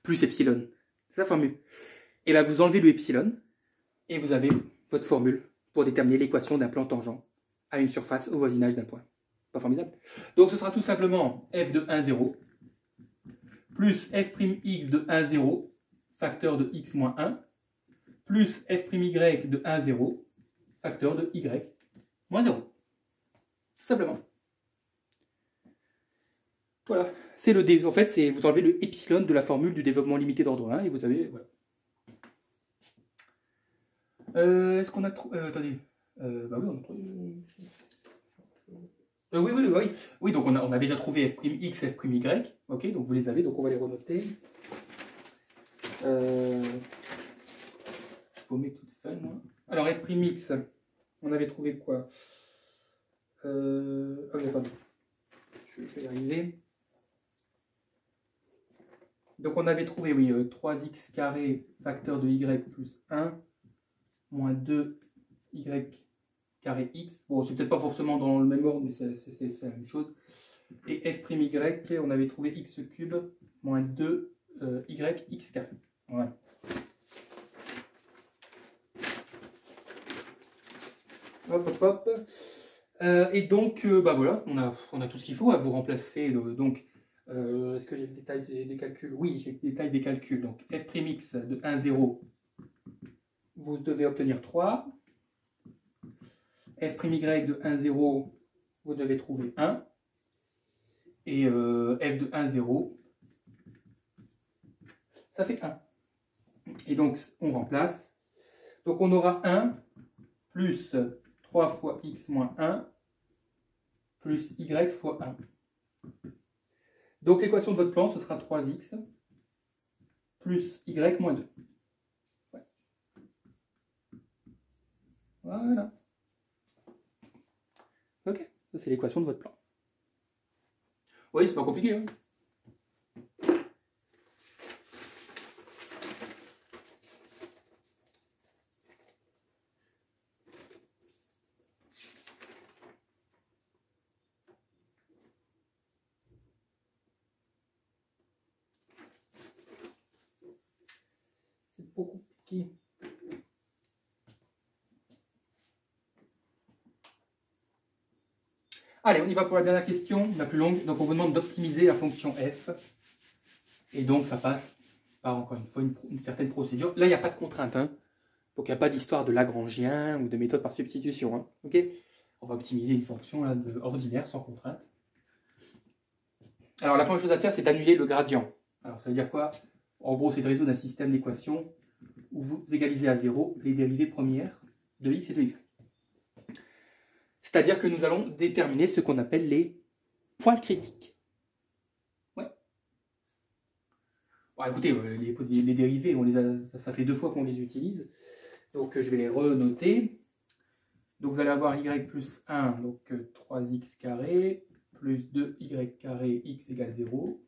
plus epsilon. C'est la formule. Et là, vous enlevez le epsilon et vous avez votre formule pour déterminer l'équation d'un plan tangent à une surface au voisinage d'un point. Pas formidable? Donc ce sera tout simplement f de 1, 0 plus f'x de 1, 0 facteur de x moins 1 plus f'y de 1, 0 facteur de y moins 0. Tout simplement. Voilà. En fait, vous enlevez le epsilon de la formule du développement limité d'ordre 1 et vous avez... Voilà. Est-ce qu'on a... attendez. Bah oui, on a trouvé... oui, oui, oui. Oui, donc on a déjà trouvé f'x, f'y. Ok, donc vous les avez, donc on va les renoter. Je peux mettre tout fait, moi. Alors f'x, on avait trouvé quoi? Ah oui, attendez. Je vais y arriver. Donc on avait trouvé, oui, 3x carré facteur de y plus 1 moins 2y carré x. Bon, c'est peut-être pas forcément dans le même ordre, mais c'est la même chose. Et f'y, on avait trouvé x cube moins 2 y x carré. Voilà. Hop, hop, hop. Et donc, bah voilà, on a tout ce qu'il faut. Vous remplacer, donc, est-ce que j'ai le détail des calculs? Oui, j'ai le détail des calculs. Donc, f'x de 1, 0, vous devez obtenir 3. F'y de 1, 0, vous devez trouver 1. Et f de 1, 0, ça fait 1. Et donc, on remplace. Donc, on aura 1 plus 3 fois x moins 1 plus y fois 1. Donc, l'équation de votre plan, ce sera 3x plus y moins 2. Ouais. Voilà. Ok, ça c'est l'équation de votre plan. Oui, c'est pas compliqué. Hein. C'est pas compliqué. Allez, on y va pour la dernière question, la plus longue. Donc, on vous demande d'optimiser la fonction f. Et donc, ça passe par, encore une fois, une certaine procédure. Là, il n'y a pas de contrainte. Hein. Donc, il n'y a pas d'histoire de Lagrangien ou de méthode par substitution. Hein. Okay, on va optimiser une fonction là, ordinaire, sans contrainte. Alors, la première chose à faire, c'est d'annuler le gradient. Alors, ça veut dire quoi? En gros, c'est de résoudre un système d'équations où vous égalisez à 0 les dérivées premières de x et de y. C'est-à-dire que nous allons déterminer ce qu'on appelle les points critiques. Ouais. Bon, écoutez, les dérivés, ça fait 2 fois qu'on les utilise. Donc, je vais les renoter. Donc, vous allez avoir y plus 1, donc 3x carré, plus 2y carré, x égale 0.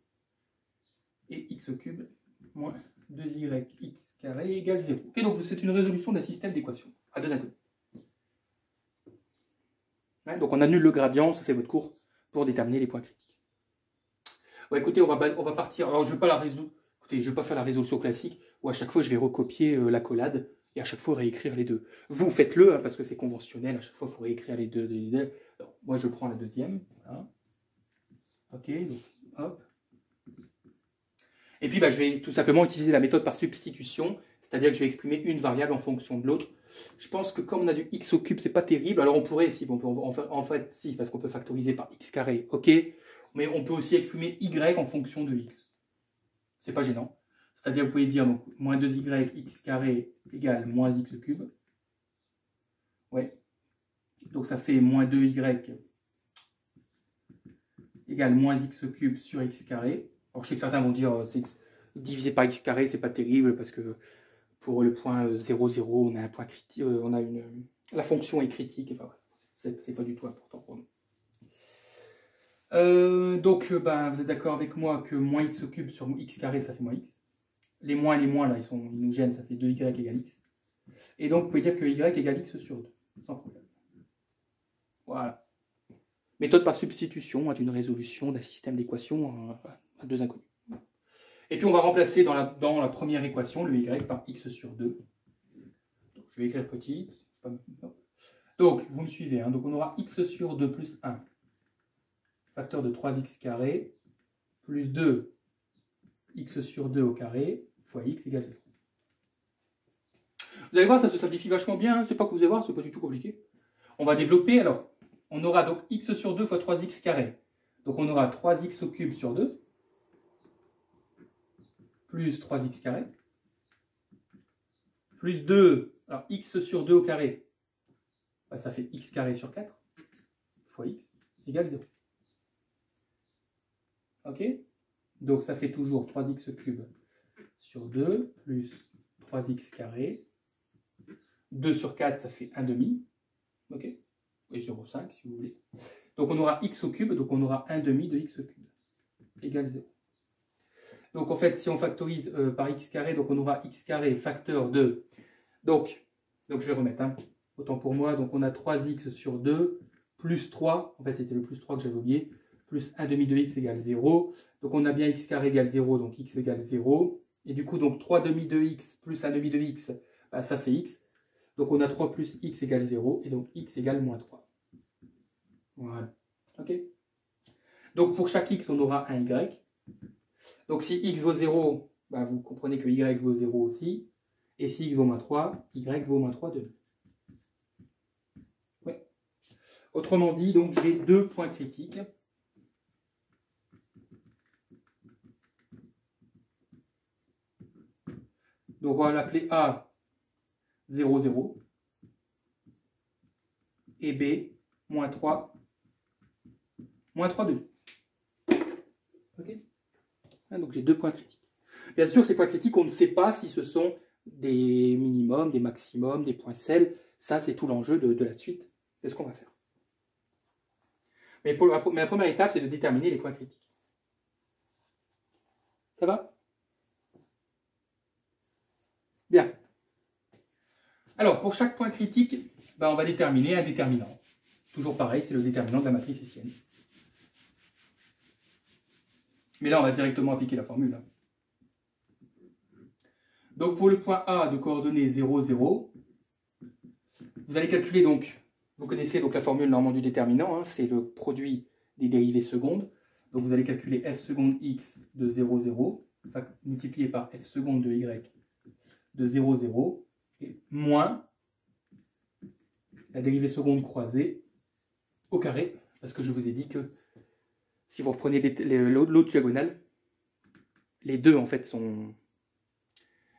Et x au cube moins 2yx carré égale 0. Ok, donc c'est une résolution d'un système d'équations à deux inconnus. Ouais, donc on annule le gradient, ça c'est votre cours, pour déterminer les points critiques. Ouais, écoutez, on va partir. Alors je ne vais pas la résoudre. Écoutez, je vais pas faire la résolution classique où à chaque fois je vais recopier l'accolade et à chaque fois réécrire les deux. Vous faites-le hein, parce que c'est conventionnel, à chaque fois il faut réécrire les deux. Alors, moi je prends la deuxième. Voilà. Ok, donc hop. Et puis bah, je vais tout simplement utiliser la méthode par substitution, c'est-à-dire que je vais exprimer une variable en fonction de l'autre. Je pense que comme on a du x au cube, c'est pas terrible. Alors on pourrait, si, en fait, si, parce qu'on peut factoriser par x carré, ok. Mais on peut aussi exprimer y en fonction de x. C'est pas gênant. C'est-à-dire vous pouvez dire donc, moins 2y x carré égale moins x au cube. Ouais. Donc ça fait moins 2y égale moins x au cube sur x carré. Alors je sais que certains vont dire divisé par x carré, c'est pas terrible parce que pour le point 0, 0, on a un point critique, la fonction est critique. Enfin, c'est pas du tout important pour nous. Donc, ben, vous êtes d'accord avec moi que moins x au cube sur x carré, ça fait moins x. Les moins et les moins, là, ils nous gênent, ça fait 2y égale x. Et donc, vous pouvez dire que y égale x sur 2, sans problème. Voilà. Méthode par substitution d'une résolution d'un système d'équations à deux inconnus. Et puis, on va remplacer dans la première équation le y par x sur 2. Donc, je vais écrire petit. Donc, vous me suivez. Hein, donc, on aura x sur 2 plus 1. Facteur de 3x carré plus 2 x sur 2 au carré fois x égale 0. Vous allez voir, ça se simplifie vachement bien. Hein. C'est pas que vous allez voir, c'est pas du tout compliqué. On va développer. Alors, on aura donc x sur 2 fois 3x carré. Donc, on aura 3x au cube sur 2 plus 3x carré plus 2, alors x sur 2 au carré bah, ça fait x carré sur 4 fois x égale 0. Ok? Donc ça fait toujours 3x cube sur 2 plus 3x carré. 2 sur 4, ça fait 1 demi. Ok? Et 0,5 si vous voulez. Donc on aura x au cube, donc on aura 1 demi de x au cube égale 0. Donc en fait, si on factorise par x carré, donc on aura x carré facteur de... Donc je vais remettre, hein, autant pour moi. Donc on a 3x sur 2 plus 3, en fait c'était le plus 3 que j'avais oublié, plus 1 demi de x égale 0. Donc on a bien x carré égale 0, donc x égale 0. Et du coup, donc 3 demi de x plus 1 demi de x, bah, ça fait x. Donc on a 3 plus x égale 0, et donc x égale moins 3. Voilà. Ok? Donc pour chaque x, on aura un y. Donc si x vaut 0, bah, vous comprenez que y vaut 0 aussi. Et si x vaut moins 3, y vaut moins 3 demi. Ouais. Autrement dit, donc j'ai deux points critiques. Donc on va l'appeler A 0, 0 et B moins 3 demi. Ok? Donc j'ai deux points critiques. Bien sûr, ces points critiques, on ne sait pas si ce sont des minimums, des maximums, des points sels. Ça, c'est tout l'enjeu de la suite de ce qu'on va faire. Mais la première étape, c'est de déterminer les points critiques. Ça va? Bien. Alors, pour chaque point critique, ben, on va déterminer un déterminant. Toujours pareil, c'est le déterminant de la matrice hessienne. Mais là, on va directement appliquer la formule. Hein. Donc, pour le point A de coordonnées 0, 0, vous allez calculer donc, vous connaissez donc la formule normalement du déterminant, hein, c'est le produit des dérivées secondes. Donc, vous allez calculer f seconde x de 0, 0, multiplié par f seconde de y de 0, 0, et moins la dérivée seconde croisée au carré, parce que je vous ai dit que si vous reprenez l'autre diagonale, les deux en fait sont...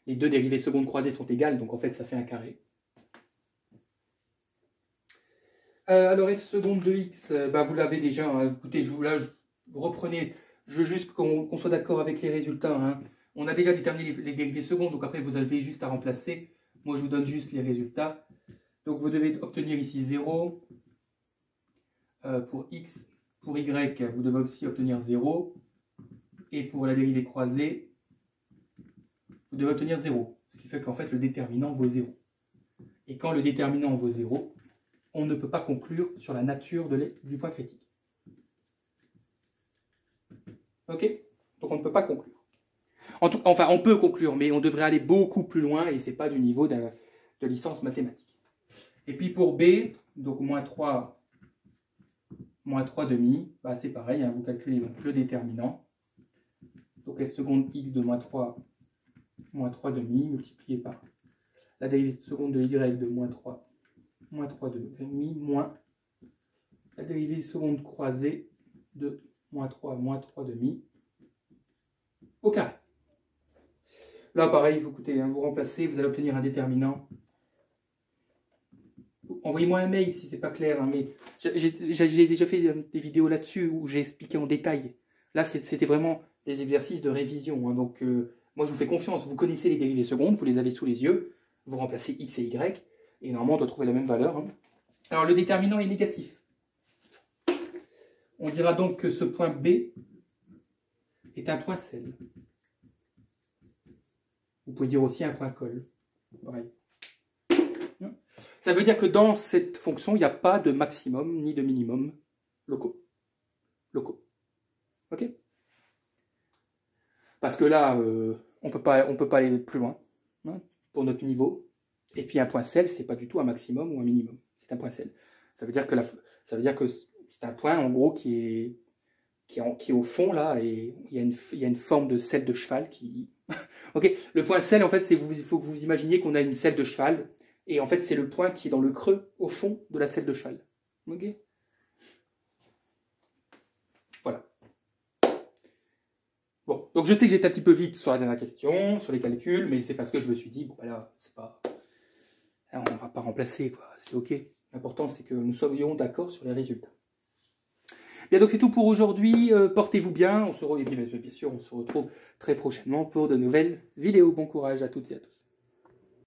Les deux dérivées secondes croisées sont égales, donc en fait ça fait un carré. Alors f seconde de x, bah, vous l'avez déjà, hein. Écoutez, reprenez, je veux juste qu'on soit d'accord avec les résultats. Hein. On a déjà déterminé les dérivées secondes, donc après vous avez juste à remplacer. Moi je vous donne juste les résultats. Donc vous devez obtenir ici 0 pour x, pour y vous devez aussi obtenir 0, et pour la dérivée croisée, vous devez obtenir 0. Ce qui fait qu'en fait le déterminant vaut 0. Et quand le déterminant vaut 0, on ne peut pas conclure sur la nature du point critique. Ok? Donc on ne peut pas conclure. Enfin, on peut conclure, mais on devrait aller beaucoup plus loin, et ce n'est pas du niveau de licence mathématique. Et puis pour B, donc moins 3 demi, bah c'est pareil, hein, vous calculez donc le déterminant. Donc f seconde x de moins 3 demi, multiplié par la dérivée seconde de y de moins 3 demi, moins la dérivée seconde croisée de moins 3 demi au carré. Là, pareil, vous écoutez, hein, vous remplacez, vous allez obtenir un déterminant. Envoyez-moi un mail si c'est pas clair, hein, mais j'ai déjà fait des vidéos là-dessus où j'ai expliqué en détail. Là, c'était vraiment des exercices de révision. Hein, donc, moi, je vous fais confiance. Vous connaissez les dérivées secondes, vous les avez sous les yeux. Vous remplacez x et y, et normalement, on doit trouver la même valeur. Hein. Alors, le déterminant est négatif. On dira donc que ce point B est un point sel. Vous pouvez dire aussi un point col. Pareil. Ça veut dire que dans cette fonction, il n'y a pas de maximum ni de minimum locaux. Ok? Parce que là, on peut pas aller plus loin, hein, pour notre niveau. Et puis un point sel, c'est pas du tout un maximum ou un minimum. C'est un point sel. Ça veut dire que c'est un point, en gros, qui est au fond, là, et il y a une forme de selle de cheval qui... Ok, le point sel, en fait, il faut que vous imaginiez qu'on a une selle de cheval, et en fait, c'est le point qui est dans le creux, au fond de la selle de cheval. Ok? Voilà. Bon, donc je sais que j'étais un petit peu vite sur la dernière question, sur les calculs, mais c'est parce que je me suis dit, bon, voilà, c'est pas... On ne va pas remplacer, quoi, c'est ok. L'important, c'est que nous soyons d'accord sur les résultats. Bien, donc c'est tout pour aujourd'hui. Portez-vous bien. Et puis, bien sûr, on se retrouve très prochainement pour de nouvelles vidéos. Bon courage à toutes et à tous.